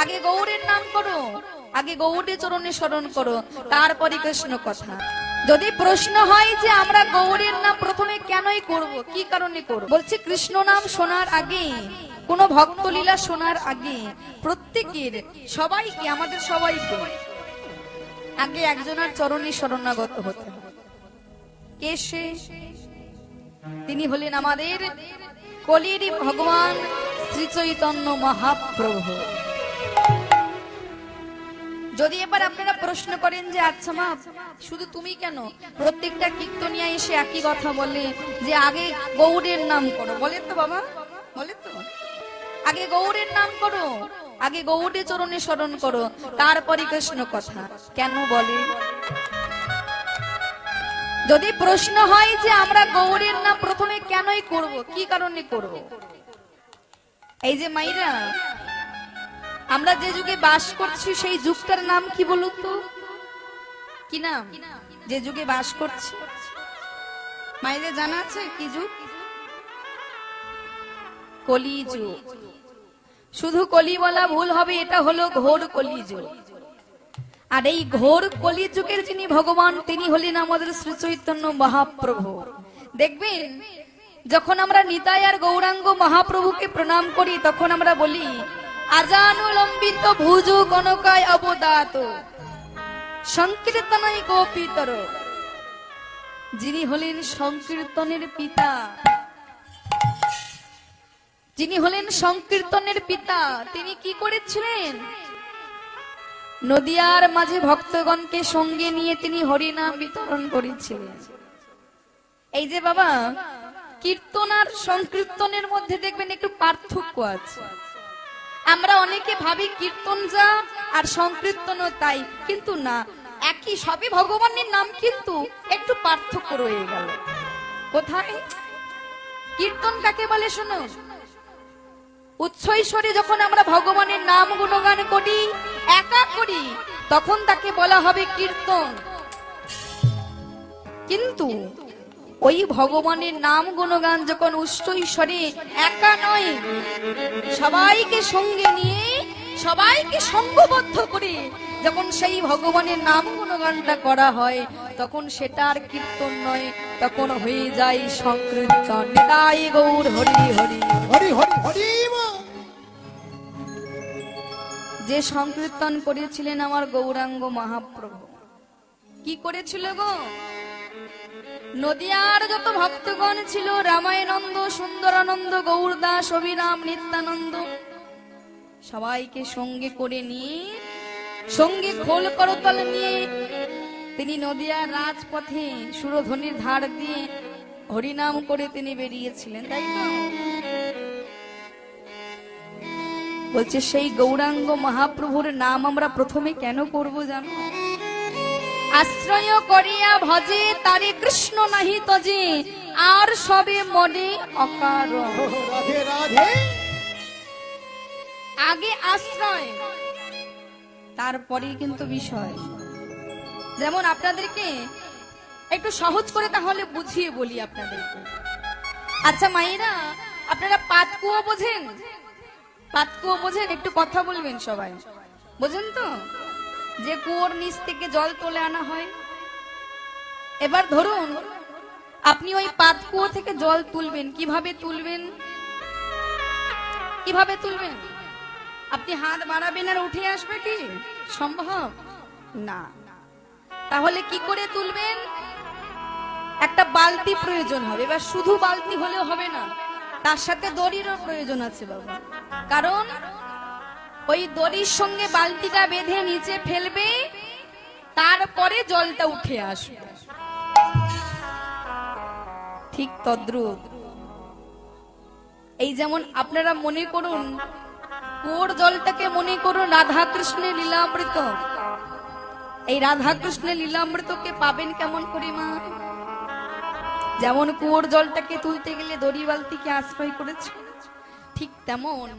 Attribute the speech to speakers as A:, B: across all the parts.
A: আগে গৌরের নাম করো, আগে গৌরের চরণে স্মরণ করো, তারপরে কৃষ্ণ কথা। যদি প্রশ্ন হয় যে আমরা গৌরের নাম প্রথমে কেনই করব, কি কারণে করব, বলছে কৃষ্ণ নাম শোনার আগে, কোন ভক্ত লীলা শোনার আগে প্রত্যেকের, সবাইকে, আমাদের সবাইকে আগে একজনের চরণে শরণাগত হতে হবে। কে সে? তিনি হলেন আমাদের কলির ভগবান শ্রী চৈতন্য মহাপ্রভু। যদি এবার আপনারা প্রশ্ন করেন যে আচ্ছা মা, শুধু তুমি কেন, প্রত্যেকটা কীর্তনিয়া এসে একই কথা বলে যে আগে গৌরের নাম করো, বলে তো বাবা, বলে তো আগে গৌরের নাম করো, আগে গৌরের চরণে স্মরণ করো, তারপরে কৃষ্ণ কথা, কেন বলে? যদি প্রশ্ন হয় যে আমরা গৌরের নাম প্রথমে কেনই করব, কি কারণে করব, এই যে মাইরা আমরা যে যুগে বাস করছি সেই যুগটার নাম কি বলুন তো? কি নাম? যে যুগে বাস করছি মাইরে জানা আছে কি যুগ? কলি যুগ। শুধু কলি বলা ভুল হবে, এটা হলো ঘোর কলি যুগ। আর এই ঘোর কলি যুগের যিনি ভগবান, তিনি হলেন আমাদের শ্রী চৈতন্য মহাপ্রভু। দেখবেন যখন আমরা নিতাই আর গৌরাঙ্গ মহাপ্রভুকে প্রণাম করি, তখন আমরা বলি আজানুলম্বিত ভুজ গণকায় অবদাত সংকীর্তনায় গোপিতর। যিনি হলেন সংকীর্তনের পিতা, যিনি হলেন সংকীর্তনের পিতা, তিনি কি করেছিলেন? নদিয়ার মাঝে ভক্তগণকে সঙ্গে নিয়ে তিনি হরিনাম বিতরণ করেছিলেন। এই যে বাবা, কীর্তন আর সংকীর্তনের মধ্যে দেখবেন একটু পার্থক্য আছে। আমরা অনেকে ভাবি কীর্তন যা আর সংকীর্তনও তাই, কিন্তু না, একই, সবই ভগবানের নাম, কিন্তু একটু পার্থক্য রয়ে গেল। কোথায়? কীর্তন কাকে বলে শোনো? উচ্চৈস্বরে যখন আমরা ভগবানের নাম গুণগান করি, একা করি, তখন তাকে বলা হবে কীর্তন। কিন্তু ওই ভগবানের নাম গুণগান যখন উচ্চৈস্বরে একা নয়, সবাইকে সঙ্গে নিয়ে, সবাইকে সঙ্গবদ্ধ করে যখন সেই ভগবানের নাম গুণগানটা করা হয়, তখন সেটা আর কীর্তন নয়, তখন হয়ে যায় সংকীর্তন। নিতাই গৌর হরি হরি হরি হরি হরি। যে সংকীর্তন করেছিলেন আমার গৌরাঙ্গ মহাপ্রভু, কি করেছিল গো? নদিয়ার যত ভক্তগণ ছিল, রামায়ণানন্দ, সুন্দরানন্দ, গৌরদাস, অভিরাম, নিত্যানন্দ, সবাইকে সঙ্গে করে নিয়ে, সঙ্গে খোল করতল নিয়ে তিনি নদিয়ার রাজপথে সুরধ্বনির ধার দিয়ে হরিনাম করে তিনি বেরিয়েছিলেন, তাই তো? বলছে সেই গৌরাঙ্গ মহাপ্রভুর নাম আমরা প্রথমে কেন করব জানো? আশ্রয় করিয়া ভজে তারে কৃষ্ণ নাহি তজে, আর সবে মনে অকার। রাধে রাধে। আগে আশ্রয়, তারপরে কিন্তু বিষয়। যেমন আপনাদেরকে একটু সহজ করে তাহলে বুঝিয়ে বলি আপনাদেরকে। আচ্ছা মায়েরা, আপনারা পাতকুয়ো বোঝেন? পাতকুয়ো বোঝেন? একটু কথা বলবেন সবাই। বোঝেন তো? যে কুয়োর নিচ থেকে জল তুলে আনা হয়। এবার ধরুন আপনি ওই পাতকুয়ো থেকে জল তুলবেন, কিভাবে তুলবেন? কিভাবে তুলবেন? আপনি হাত বাড়াবেন আর উঠে আসবে কি সম্ভব? না। তাহলে কি করে তুলবেন? একটা বালতি প্রয়োজন হবে। এবার শুধু বালতি হলেও হবে না, তার সাথে দড়িরও প্রয়োজন আছে বাবা। কারণ ওই দড়ির সঙ্গে বালতিটা বেঁধে নিচে ফেলবে, তারপরে জলটা উঠে আসবে। ঠিক তদ্রূপ এই যেমন আপনারা মনে করুন, কুয়োর জলটাকে মনে করুন রাধা কৃষ্ণের লীলামৃত। এই রাধা কৃষ্ণের লীলামৃতকে পাবেন কেমন করে মা? যেমন কুয়োর জলটাকে তুলতে গেলে দড়ি বালতিকে আশ্রয় করেছে, ঠিক তেমন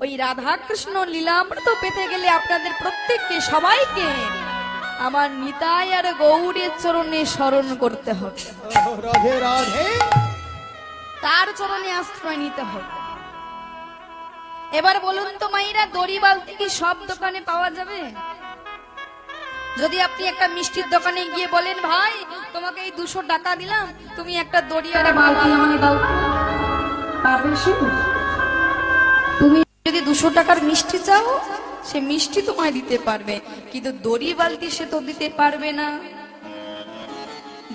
A: ওই রাধা কৃষ্ণ লীলামৃত পেতে গেলে আপনাদের প্রত্যেককে, সবাইকে আমার নিতাই আর গৌরের চরণে স্মরণ করতে হবে। রাধে রাধে। তার চরণে আশ্রয় নিতে হবে। এবার বলুন তো মাইরা, দড়ি বালতি কি সব দোকানে পাওয়া যাবে? যদি আপনি একটা মিষ্টির দোকানে গিয়ে বলেন, ভাই তোমাকে এই 200 টাকা দিলাম, তুমি একটা দড়ি আর বালতি আমাকে দাও, পারবে সে? তুমি যদি 200 টাকার মিষ্টি চাও, সে মিষ্টি তোমায় দিতে পারবে, কিন্তু দড়ি বালতি সে তো দিতে পারবে না।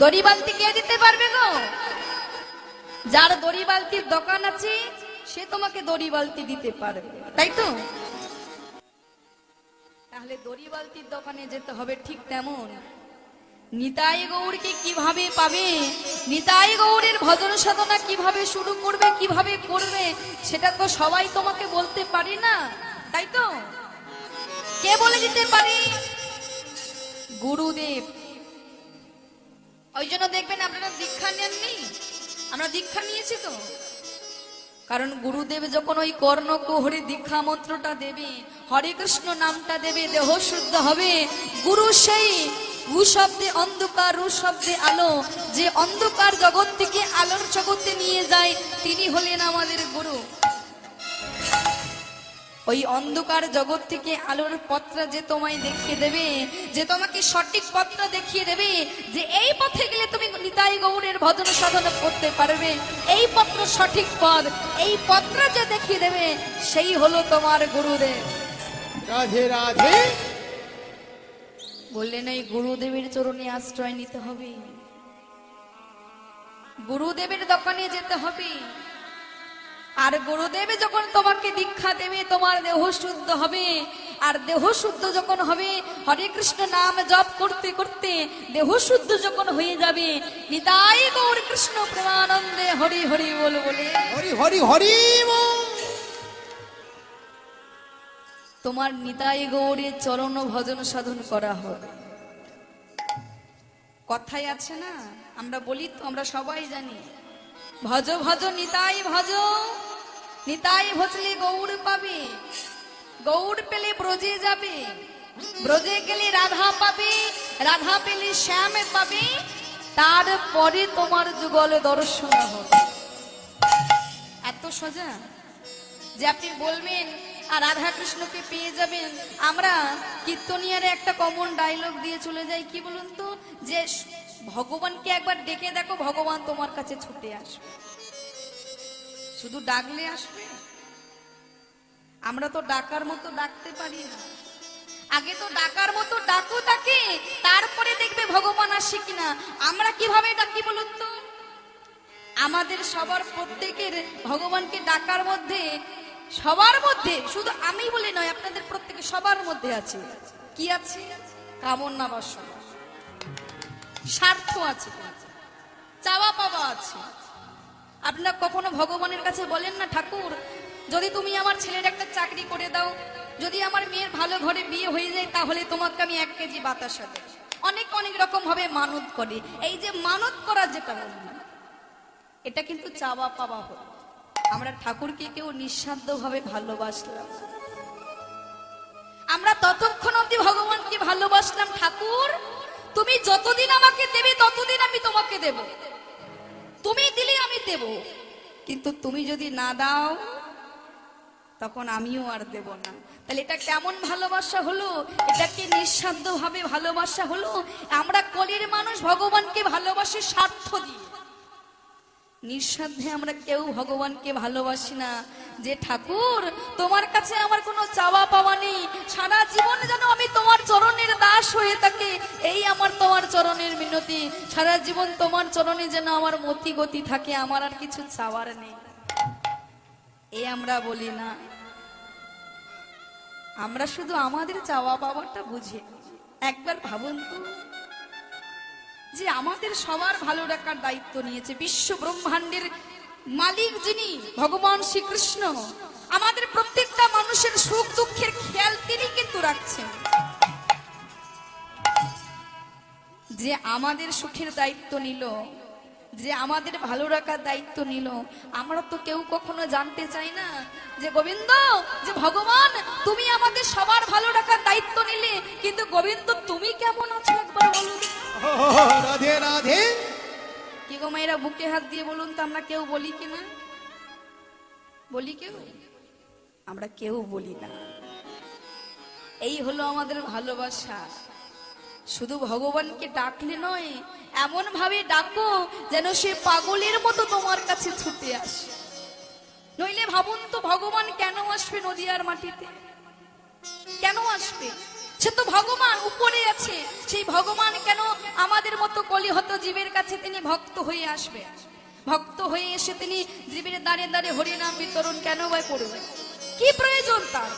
A: দড়ি বালতি কে দিতে পারবে গো? যার দড়ি বালতির দোকান আছে সে তোমাকে দড়ি বালতি দিতে পারবে, তাই তো? তাহলে দড়ি বালতির দোকানে যেতে হবে। ঠিক তেমন নিতাই গৌরকে কিভাবে পাবে, নিতাই গৌরের ভজন সাধনা কিভাবে শুরু করবে, কিভাবে করবে, সেটা তো সবাই তোমাকে বলতে পারে না, তাই তো? কে বলে দিতে পারে? গুরুদেব। ওই জন্য দেখবেন আপনারা দীক্ষা নেননি, আমরা দীক্ষা নিয়েছি তো, কারণ গুরুদেব যখন ওই কর্ণকুহরে দীক্ষা মন্ত্রটা দেবে, হরে কৃষ্ণ নামটা দেবে, দেহ শুদ্ধ হবে। গুরু সেই গু শব্দে অন্ধকার, রু শব্দে আলো, যে অন্ধকার জগৎ থেকে আলোর জগতে নিয়ে যায়, তিনি হলেন আমাদের গুরু। ওই অন্ধকার জগৎ থেকে আলোর পথটা যে তোমায় দেখিয়ে দেবে, যে তোমাকে সঠিক পথটা দেখিয়ে দেবে, যে এই পথে গেলে তুমি নিতাই গৌরের ভজন সাধনা করতে পারবে, এই পথ সঠিক পথ, এই পথটা যে দেখিয়ে দেবে, সেই হলো তোমার গুরুদেব।
B: রাধে রাধে।
A: বললেন এই গুরুদেবের চরণে আশ্রয় নিতে হবে, গুরুদেবের দোকানে যেতে হবে। আর গুরুদেব যখন তোমাকে দীক্ষা দেবে, তোমার দেহ শুদ্ধ হবে। আর দেহ শুদ্ধ যখন হবে, হরে কৃষ্ণ নাম জপ করতে করতে দেহ শুদ্ধ যখন হয়ে যাবে, নিতাই গৌর কৃষ্ণ প্রেমানন্দে হরি হরি বল বলে
B: হরি হরি হরি বল,
A: তোমার নিতাই গৌরের চরণ ভজন সাধন করা হবে। কথাই আছে না, আমরা বলি তো, আমরা সবাই জানি, ভজ ভজ নিতাই ভজ, নিতাই ভজলে গৌর পাবে, গৌর পেলে ব্রজে যাবে, ব্রজে গেলে রাধা পাবে, রাধা পেলে শ্যাম পাবে, তারপরে তোমার যুগল দর্শন হবে। এত সোজা যে আপনি বলবেন আর রাধা কৃষ্ণকে পেয়ে যাবেন। আমরা কীর্তনিয়ারে একটা কমন ডায়লগ দিয়ে চলে যাই, কি বলুন তো, যে ভগবানকে একবার ডেকে দেখো, ভগবান তোমার কাছে ছুটে আসবে। শুধু ডাকলে আসবে? আমরা তো ডাকার মতো ডাকতে পারি না। আগে তো ডাকার মতো ডাকো তাকে, তারপরে দেখবে ভগবান আসে কিনা। আমরা কিভাবে ডাকি বলুন তো? আমাদের সবার প্রত্যেকের ভগবানকে ডাকার মধ্যে, সবার মধ্যে, শুধু আমি বলে নয়, আপনাদের প্রত্যেকে সবার মধ্যে আছে কি আছে? কামনা বাসনা, স্বার্থ আছে, চাওয়া পাওয়া আছে। আপনারা কখনো ভগবানের কাছে বলেন না, ঠাকুর যদি তুমি আমার ছেলের একটা চাকরি করে দাও, যদি আমার মেয়ের ভালো ঘরে বিয়ে হয়ে যায়, তাহলে তোমাকে আমি 1 কেজি বাতাসা দেব। অনেক অনেক রকম ভাবে মানত করে। এই যে মানত করা যেটা বললাম, এটা কিন্তু চাওয়া পাওয়া হলো। আমরা ঠাকুরকে কেউ নিঃস্বার্থ ভাবে ভালোবাসলাম, আমরা ততক্ষণ অব্দি ভগবানকে ভালোবাসলাম, ঠাকুর তুমি যতদিন আমাকে দেবে ততদিন আমি তোমাকে দেব, তুমি দিলে আমি দেব, কিন্তু তুমি যদি না দাও তখন আমিও আর দেব না। তাহলে এটা কেমন ভালোবাসা হলো? এটা কি নিঃস্বার্থ ভাবে ভালোবাসা হলো? আমরা কলির মানুষ ভগবানকে ভালোবাসি স্বার্থ দিয়ে, নিঃস্বার্থে আমরা কেউ ভগবানকে ভালোবাসি না। যে ঠাকুর তোমার কাছে আমার কোনো চাওয়া পাওয়া নেই, সারা জীবন যেন আমি তোমার চরণের দাস হয়ে থাকি, এই আমার তোমার চরণের মিনতি। সারা জীবন তোমার চরণে যেন আমার মতি গতি থাকে, আমার আর কিছু চাওয়ার নেই। এই আমরা বলি না, আমরা শুধু আমাদের চাওয়া পাওয়াটা বুঝি। একবার ভাবুন তো, যে আমাদের সবার ভালো রাখার দায়িত্ব নিয়েছে বিশ্ব ব্রহ্মাণ্ডের মালিক যিনি ভগবান শ্রীকৃষ্ণ, আমাদের প্রত্যেকটা মানুষের সুখ দুঃখের খেয়াল তিনি কিন্তু রাখছেন। যে আমাদের সুখের দায়িত্ব নিল, যে আমাদের ভালো রাখার দায়িত্ব নিল, আমরা তো কেউ কখনো জানতে চাই না যে গোবিন্দ, যে ভগবান তুমি আমাদের সবার ভালো রাখার দায়িত্ব নিলে, কিন্তু গোবিন্দ তুমি কেমন আছো একবার বলুন।
B: রাধে রাধে।
A: কি গো মায়েরা, বুকে হাত দিয়ে বলুন তো, আমরা কেউ বলি কিনা? বলি কেউ? আমরা কেউ বলি না। এই হলো আমাদের ভালোবাসা। শুধু ভগবানকে ডাকলে নয়, এমন ভাবে ডাকো যেন সে পাগলের মতো তোমার কাছে ছুটে আসে। নইলে ভাবুন তো, ভগবান কেন আসবে নদিয়ার মাটিতে? কেন আসবে? সে তো ভগবান উপরে আছে। সেই ভগবান কেন আমাদের মতো কলিহত জীবের কাছে তিনি ভক্ত হয়ে আসবে? ভক্ত হয়ে এসে তিনি জীবের দাঁড়ে দাঁড়ে হরিনাম বিতরণ কেন বা করবে? কি প্রয়োজন তার?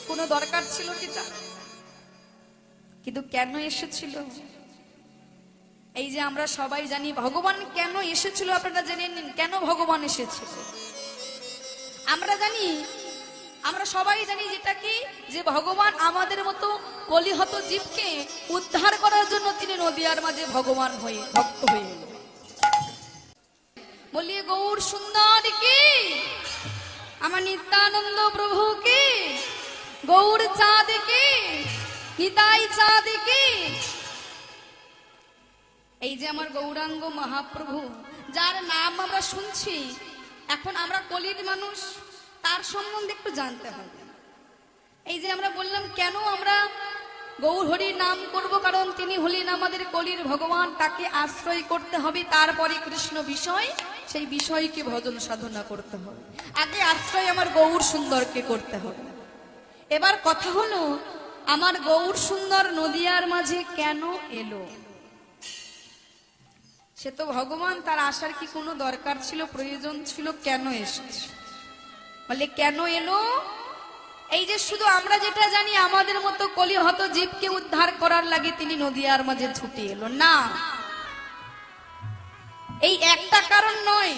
A: কোনো দরকার ছিল কি তার? কিন্তু কেন এসেছিল? এই যে আমরা সবাই জানি ভগবান কেন এসেছিল, আপনারা জেনে নিন কেন ভগবান এসেছিল। আমরা জানি, আমরা সবাই জানি যেটা কি, যে ভগবান আমাদের মতো কলিহত জীবকে উদ্ধার করার জন্য তিনি নদিয়ার মাঝে ভগবান হয়ে ভক্ত হয়ে এলো। বলিয়ে গৌর সুন্দর কি, আমার নিত্যানন্দ প্রভু কি, গৌর চাঁদ কি, নিতাই চাঁদ কি। এই যে আমার গৌরাঙ্গ মহাপ্রভু, যার নাম আমরা শুনছি, এখন আমরা কলির মানুষ, তার সম্বন্ধে একটু জানতে হবে। এই যে আমরা বললাম কেন আমরা গৌর হরির নাম করব, কারণ তিনি হলেন আমাদের কলির ভগবান। তাকে আশ্রয় করতে হবে, তারপরে কৃষ্ণ বিষয়, সেই বিষয়কে ভজন সাধনা করতে হবে। আগে আশ্রয় আমার গৌর সুন্দরকে করতে হবে। এবার কথা হলো, আমার গৌর সুন্দর নদিয়ার মাঝে কেন এলো? সে তো ভগবান, তার আসার কি কোনো দরকার ছিল, প্রয়োজন ছিল? কেন এসেছে বলে কেন এলো? এই যে শুধু আমরা যেটা জানি আমাদের মতো কলিহত জীবকে উদ্ধার করার লাগে তিনি নদিয়ার মাঝে ছুটে এলো, না। এই একটা কারণ নয়,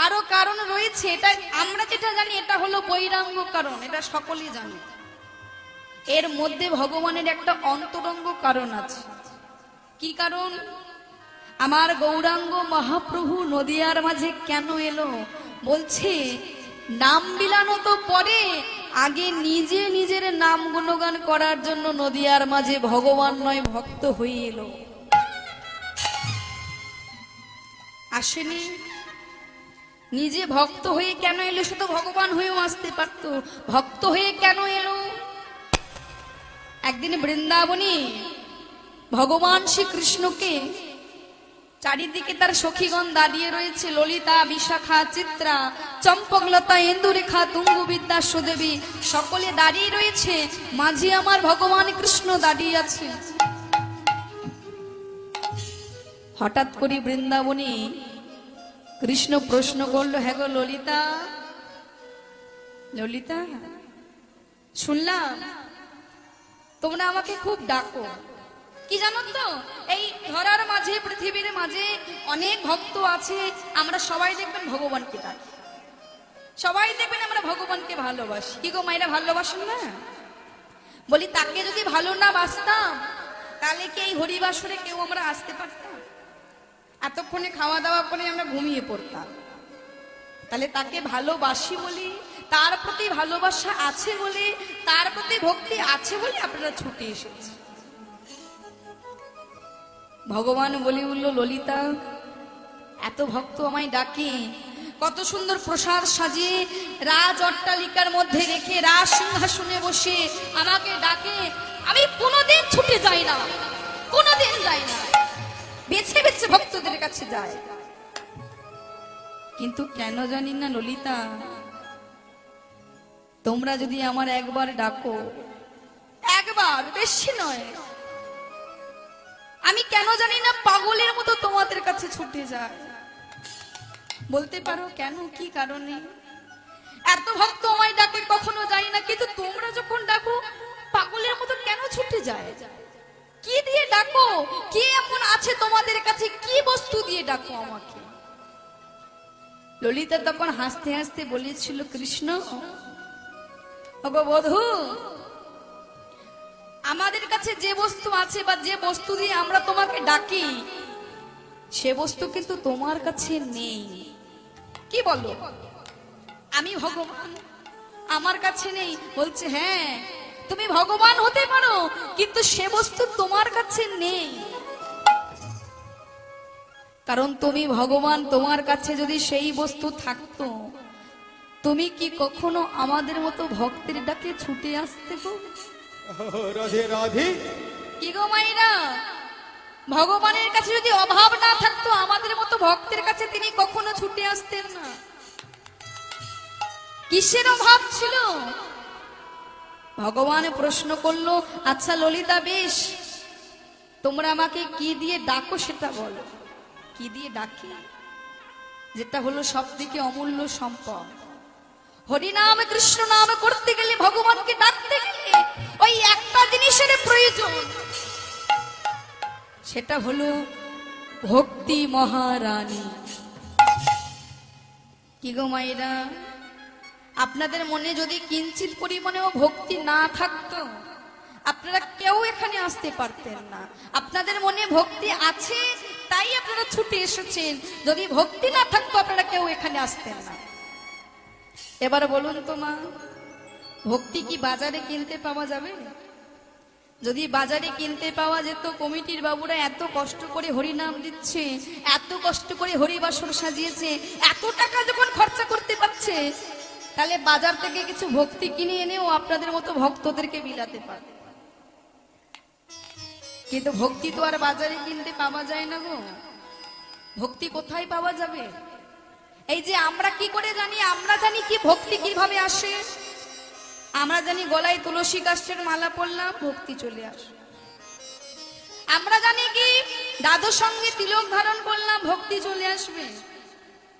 A: আরো কারণ রয়েছে। এটা আমরা যেটা জানি এটা হলো বৈরাঙ্গ কারণ, এটা সকলেই জানে। এর মধ্যে ভগবানের একটা অন্তরঙ্গ কারণ আছে। কি কারণ? আমার গৌরাঙ্গ মহাপ্রভু নদিয়ার মাঝে কেন এলো? বলছে নাম বিলানো তো পরে, আগে নিজে নিজের নাম গুণগান করার জন্য নদিয়ার মাঝে ভগবান নয় ভক্ত হয়ে এলো। আসেনি? নিজে ভক্ত হয়ে কেন এলো? শুধু ভগবান হয়েও আসতে পারতো, ভক্ত হয়ে কেন এলো? একদিন বৃন্দাবনে ভগবান শ্রীকৃষ্ণকে চারিদিকে তার সখীগণ দাঁড়িয়ে রয়েছে, ললিতা, বিশাখা, চিত্রা, চম্পকলতা, ইন্দুরেখা, তুঙ্গবিদ্যা, সুদেবী, সকলে দাঁড়িয়ে রয়েছে। মাঝে আমার ভগবান কৃষ্ণ দাঁড়িয়ে আছে। হঠাৎ করে বৃন্দাবনে কৃষ্ণ প্রশ্ন করলো, হ্যাঁ গো ললিতা, ললিতা, শুনলাম তোমরা আমাকে খুব ডাকো। কি জানো তো, এই ধরার মাঝে, পৃথিবীর মাঝে অনেক ভক্ত আছে, আমরা সবাই দেখবেন ভগবানকে ডাকি, সবাই দেখবেন আমরা ভগবানকে ভালোবাসি। কি গো মায়েরা, ভালোবাসেন না? বলি তাকে যদি ভালো না বাসতাম তাহলে কি এই হরিবাসরে কেউ আমরা আসতে পারতাম? এতক্ষণে খাওয়া দাওয়া করে আমরা ঘুমিয়ে পড়তাম। তাহলে তাকে ভালোবাসি বলি, তার প্রতি ভালোবাসা আছে বলে, তার প্রতি ভক্তি আছে বলে আপনারা ছুটে এসেছে। ভগবান বলে উঠল, ললিতা, এত ভক্ত আমায় ডাকে, কত সুন্দর প্রসাদ সাজিয়ে রাজ অট্টালিকার মধ্যে রেখে রাজ সিংহাসনে বসে আমাকে ডাকে, আমি কোনোদিন ছুটে যাই না, কোনোদিন যাই না, বেছে বেছে ভক্তদের কাছে যায়। কিন্তু কেন জানি না ললিতা, তোমরা যদি আমার একবার ডাকো, একবার, বেশি নয়, আমি কেন জানি না পাগলের মতো তোমাদের কাছে ছুটে যায়। বলতে পারো কেন, কি কারণে? এত ভক্ত আমায় ডাকে, কখনো যাই না, কিন্তু তোমরা যখন ডাকো পাগলের মতো কেন ছুটে যায়? কি দিয়ে ডাকো? কি এমন আছে তোমাদের কাছে? কি বস্তু দিয়ে ডাকো আমাকে? ললিতা তখন হাসতে হাসতে বলেছিল, কৃষ্ণ, ওগো বধূ, আমাদের কাছে যে বস্তু আছে বা যে বস্তু দিয়ে আমরা তোমাকে ডাকি, সে বস্তু কিন্তু তোমার কাছে নেই। কি বলো? আমি ভগবান, আমার কাছে নেই? বলছে হ্যাঁ, তুমি ভগবান হতে পারো, কিন্তু সে বস্তু তোমার কাছে নেই। কারণ তুমি ভগবান, তোমার কাছে যদি সেই বস্তু থাকতো তুমি কি কখনো আমাদের মতো ভক্তের ডাকে ছুটে আসতে গো?
B: রাধে রাধে।
A: কি গো মাইরা, ভগবানের কাছে যদি অভাব না থাকতো আমাদের মতো ভক্তের কাছে তিনি কখনো ছুটে আসতেন না। কিসের অভাব ছিল? ভগবান প্রশ্ন করলো, আচ্ছা ললিতা বেশ, তোমরা আমাকে কি দিয়ে ডাকো সেটা বলো। কি দিয়ে ডাকি? যেটা হলো সব থেকে অমূল্য সম্পদ। হরিনাম কৃষ্ণ নাম করতে গেলে, ভগবানকে ডাকতে গেলে ওই একটা জিনিসের প্রয়োজন, সেটা হলো ভক্তি মহারানী। কি গো মায়েরা, আপনাদের মনে যদি কিঞ্চিত পরিমাণেও ভক্তি না থাকতো আপনারা কেউ এখানে আসতে পারতেন না। আপনাদের মনে ভক্তি আছে তাই আপনারা ছুটে এসেছেন, যদি ভক্তি না থাকতো আপনারা কেউ এখানে আসতেন না। এবার বলুন তো মা, ভক্তি কি বাজারে কিনতে পাওয়া যাবে? যদি বাজারে কিনতে পাওয়া যেত, কমিটির বাবুরা এত কষ্ট করে হরিনাম দিচ্ছে, এত কষ্ট করে হরিবাসর সাজিয়েছে, এত টাকা যখন খরচা করতে পারছে, তাহলে বাজার থেকে কিছু ভক্তি কিনে এনেও আপনাদের মতো ভক্তদেরকে বিলাতে পারে। কিন্তু ভক্তি তো আর বাজারে কিনতে পাওয়া যায় না গো। ভক্তি কোথায় পাওয়া যাবে? এই যে আমরা কি করে জানি? আমরা জানি কি ভক্তি কিভাবে আসে। আমরা জানি গলায় তুলসী কাষ্ঠের মালা পরলাম, ভক্তি চলে আসে। আমরা জানি কি দাদুর সঙ্গে তিলক ধারণ করলাম, ভক্তি চলে আসবে।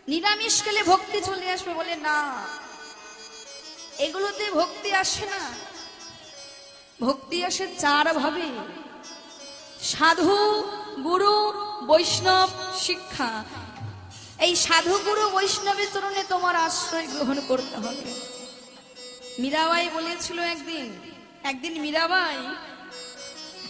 A: নিরামিষ খেলে ভক্তি চলে আসবে, বলে না, এগুলোতে ভক্তি আসে না। ভক্তি আসে চার ভাবে: সাধু, গুরু, বৈষ্ণব, শিক্ষা। এই সাধু গুরু বৈষ্ণবের চরণে তোমার আশ্রয় গ্রহণ করতে হবে। মীরাবাই বলেছিল একদিন মীরাবাই,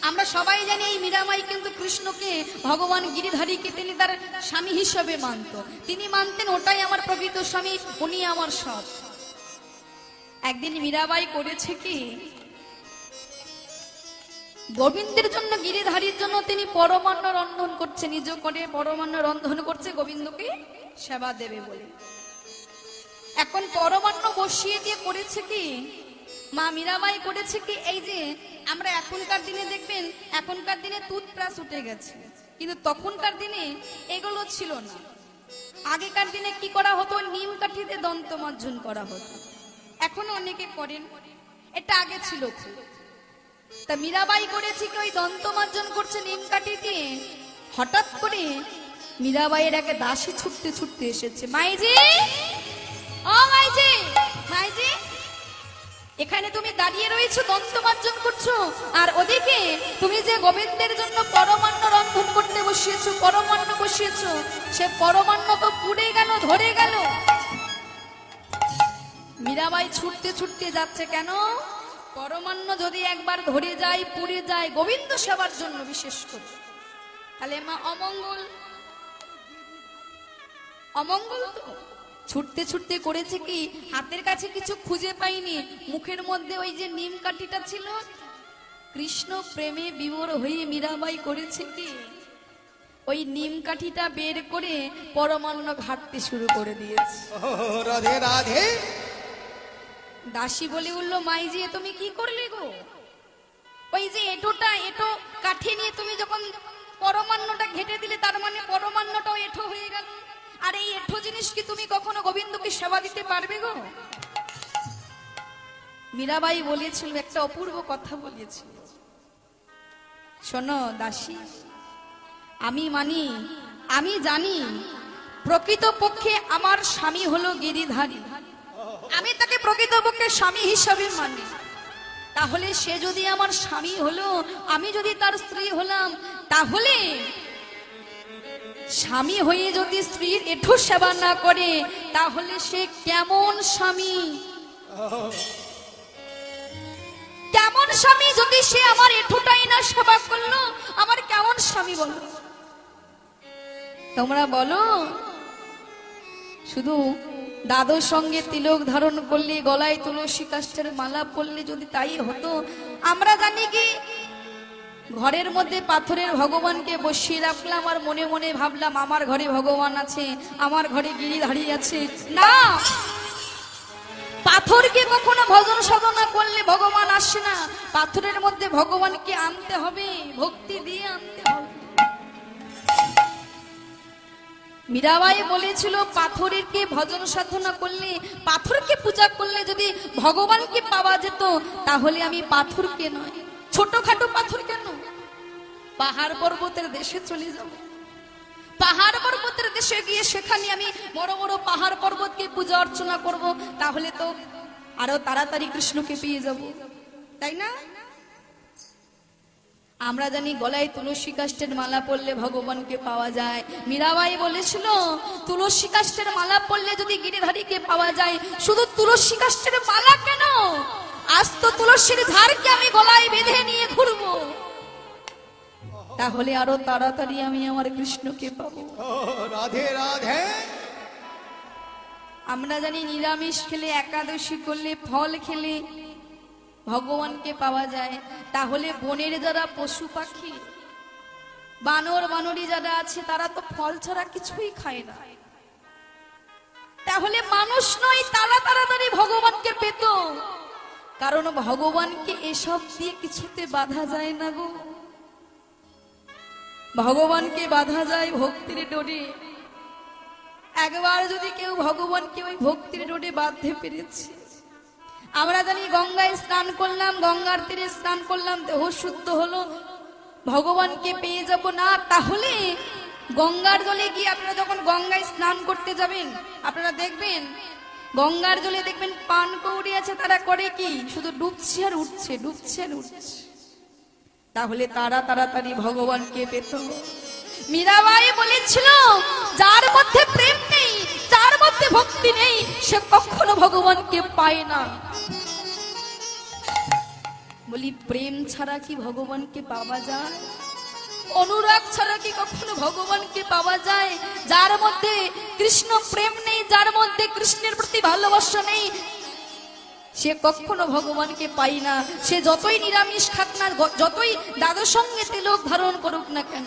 A: আমরা সবাই জানি এই মীরাবাই কিন্তু কৃষ্ণকে, ভগবান গিরিধারীকে তিনি তার স্বামী হিসেবে মানত। তিনি মানতেন ওটাই আমার প্রকৃত স্বামী, উনি আমার সৎ। একদিন মীরাবাই করেছে কি, গোবিন্দের জন্য, গিরিধারীর জন্য তিনি পরমান্ন রন্ধন করছে, নিজ করে পরমান্ন রন্ধন করছে গোবিন্দকে সেবা দেবে বলে। এখন পরমান্ন বসিয়ে দিয়ে করেছে কি মা মীরাবাই, করেছে কি, এই যে আমরা এখনকার দিনে দেখবেন, এখনকার দিনে টুথব্রাশ উঠে গেছে, কিন্তু তখনকার দিনে এগুলো ছিল না। আগেকার দিনে কি করা হতো? নিম কাঠিতে দন্ত মার্জন করা হতো। এখনো অনেকে করেন, এটা আগে ছিল। তা মীরাবাই করেছে কি, ওই দন্ত মার্জন করছে নিম কাঠি দিয়ে, হঠাৎ করে মীরাবাইয়ের এক দাসী ছুটতে ছুটতে এসেছে। মাইজি, ও মাইজি, মাইজি, এখানে তুমি দাঁড়িয়ে রয়েছো, দন্ত মার্জন করছো, আর ওদিকে তুমি যে গোবিন্দের জন্য পরমান্ন রন্ধন করতে বসিয়েছো, পরমান্ন বসিয়েছো, সে পরমান্ন তো পুড়ে গেল, ধরে গেল। মীরাবাই ছুটতে ছুটতে যাচ্ছে, কেন? পরমান্ন যদি একবার ধরে যায়, পুড়ে যায়, গোবিন্দ সেবার জন্য বিশেষ করে, তাহলে মা অমঙ্গল, অমঙ্গল তো। ছুটতে ছুটতে করেছে কি, হাতের কাছে কিছু খুঁজে পাইনি, মুখের মধ্যে ওই যে নিম কাঠিটা ছিল। কৃষ্ণ প্রেমে বিভোর হয়ে মীরাবাই করেছে কি, ওই নিম কাঠিটা বের করে পরমান্ন ঘাটতে শুরু করে দিয়েছে।
B: রাধে রাধে।
A: দাসী বলে উঠলো, মাইজি তুমি কি করলে গো? ওই যে এটো কাঠি নিয়ে তুমি যখন পরমান্নটা ঘেটে দিলে, তার মানে পরমান্নটাও এঠো হয়ে গেল। আর এই এঠো জিনিস কি তুমি কখনো গোবিন্দকে সেবা দিতে পারবে গো? মীরাবাই বলেছিল, একটা অপূর্ব কথা বলেছিল, শোনো দাসী, আমি মানি, আমি জানি প্রকৃত পক্ষে আমার স্বামী হলো গিরিধারী, আমি তাকে প্রকৃতপক্ষে স্বামী হিসাবে মানি। তাহলে সে যদি আমার স্বামী হলো, আমি যদি তার স্ত্রী হলাম, তাহলে স্বামী হয়ে যদি স্ত্রীর এঠো সেবা না করে, তাহলে সে কেমন স্বামী? কেমন স্বামী যদি সে আমার এঠোটাই না সেবা করলো, আমার কেমন স্বামী বলো? তোমরা বলো, শুধু দাদুর সঙ্গে তিলক ধারণ করলে, গলায় তুলসী কাষ্ঠের মালা পরলে যদি তাই হতো। আমরা জানি কি, ঘরের মধ্যে পাথরের ভগবানকে বসিয়ে রাখলাম, আর মনে মনে ভাবলাম আমার ঘরে ভগবান আছে, আমার ঘরে গিরিধারী আছে। না, পাথরকে কখনো ভজন সাধনা করলে ভগবান আসে না, পাথরের মধ্যে ভগবানকে আনতে হবে, ভক্তি দিয়ে আনতে হবে। মীরাবাই বলেছিল পাথরকে ভজন সাধনা করলে, পাথরকে পূজা করলে যদি ভগবানকে পাওয়া যেত, তাহলে আমি পাথরকে নয়, ছোটখাটো পাথর কেন, পাহাড় পর্বতের দেশে চলে যাব। পাহাড় পর্বতের দেশে গিয়ে সেখানে আমি বড় বড় পাহাড় পর্বতকে পূজা অর্চনা করব, তাহলে তো আরো তাড়াতাড়ি কৃষ্ণকে পেয়ে যাব, তাই না? আমরা জানি গলায় তুলসী কাষ্ঠের মালা পরলে ভগবানকে পাওয়া যায়। মীরাবাই বলেছিল তুলসী কাষ্ঠের মালা পরলে যদি গিরিধারীকে পাওয়া যায়, শুধু তুলসী কাষ্ঠের মালা কেন, আজ তো তুলসীর ঝাড়কে আমি গলায় বেঁধে নিয়ে ঘুরবো, তাহলে আরো তাড়াতাড়ি আমি আমার কৃষ্ণকে পাবো।
B: রাধে রাধে।
A: আমরা জানি নিরামিষ খেলে, একাদশী করলে, ফল খেলে ভগবানকে পাওয়া যায়। তাহলে বনের যারা পশু পাখি, বানর বানরি যারা আছে, তারা তো ফল ছাড়া কিছুই খায় না, তাহলে মানুষ নয় তারা তাড়াতাড়ি ভগবানকে পেত, কারণ ভগবানকে এসব দিয়ে কিছুতে বাধা যায় না গো। ভগবানকে বাধা যায় ভক্তির ডোরে। একবার যদি কেউ ভগবানকে ওই ভক্তির ডোরে বাঁধতে পেরেছে, আমরা জানি গঙ্গায় স্নান করলাম, গঙ্গার তীরে স্নান করলাম, দেহ শুদ্ধ হলো, ভগবানকে পেয়ে যাব না, তাহলে গঙ্গার জলে গিয়ে আপনারা যখন গঙ্গায় স্নান করতে যাবেন, আপনারা দেখবেন গঙ্গার জলে দেখবেন পান কৌড়ি আছে, তারা করে কি, শুধু ডুবছে আর উঠছে, ডুবছে আর উঠছে, তাহলে তারা তাড়াতাড়ি ভগবানকে পেত। মীরাবাই বলেছিল যার মধ্যে প্রেম নেই, যার মধ্যে ভক্তি নেই, সে কখনো ভগবানকে পায় না। বলি প্রেম ছাড়া কি ভগবানকে পাওয়া যায়? অনুরাগ ছাড়া কি কখনো ভগবানকে পাওয়া যায়? যার মধ্যে কৃষ্ণ প্রেম নেই, যার মধ্যে কৃষ্ণের প্রতি ভালোবাসা নেই, সে কখনো ভগবানকে পাই না। সে যতই নিরামিষ খাক না, যতই দাদুর সঙ্গে তিলক ধারণ করুক না কেন,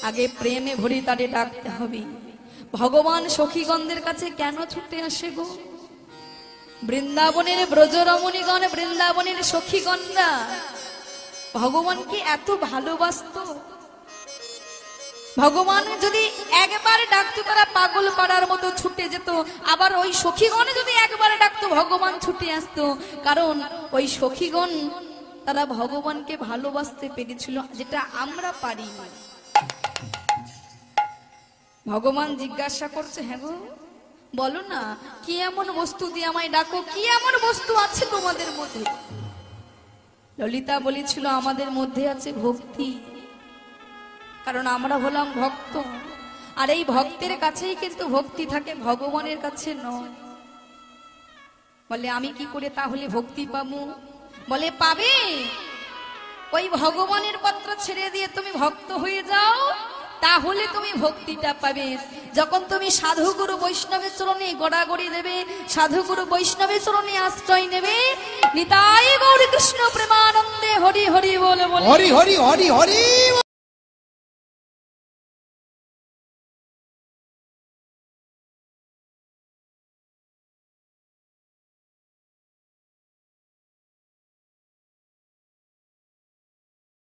A: আগে প্রেমে ভরি তারে ডাকতে হবে। ভগবান সখীগণদের কাছে কেন ছুটে আসে গো? বৃন্দাবনের ব্রজরমণীগণ, বৃন্দাবনের সখীগণরা ভগবানকে এত ভালোবাসতো। ভগবান যদি একবার ডাকতো তারা পাগল পাড়ার মতো ছুটে যেত, আবার ওই সখীগণ যদি একবার ডাকতো ভগবান ছুটে আসতো, কারণ ওই সখীগণ তারা ভগবানকে ভালোবাসতে পেরেছিল, যেটা আমরা পারি না। ভগবান জিজ্ঞাসা করছে, হ্যাঁ গো বলো না, কি এমন বস্তু দিয়ে আমায় ডাকো, কি এমন বস্তু আছে তোমাদের মধ্যে? ললিতা বলেছিল আমাদের মধ্যে আছে ভক্তি, কারণ আমরা হলাম ভক্ত, আর এই ভক্তের কাছেই কিন্তু ভক্তি থাকে, ভগবানের কাছে নয়। বলে আমি কি করে তাহলে ভক্তি পাবো? বলে পাবে, ওই ভগবানের পত্র ছেড়ে দিয়ে তুমি ভক্ত হয়ে যাও, তাহলে তুমি ভক্তিটা পাবে। যখন তুমি সাধুগুরু বৈষ্ণবের চরণে গড়াগড়ি দেবে, সাধুগুরু বৈষ্ণবের চরণে আশ্রয় নেবে, নিতাই গৌর কৃষ্ণ প্রেমানন্দে হরি হরি বলে বলে
B: হরি হরি হরি হরি।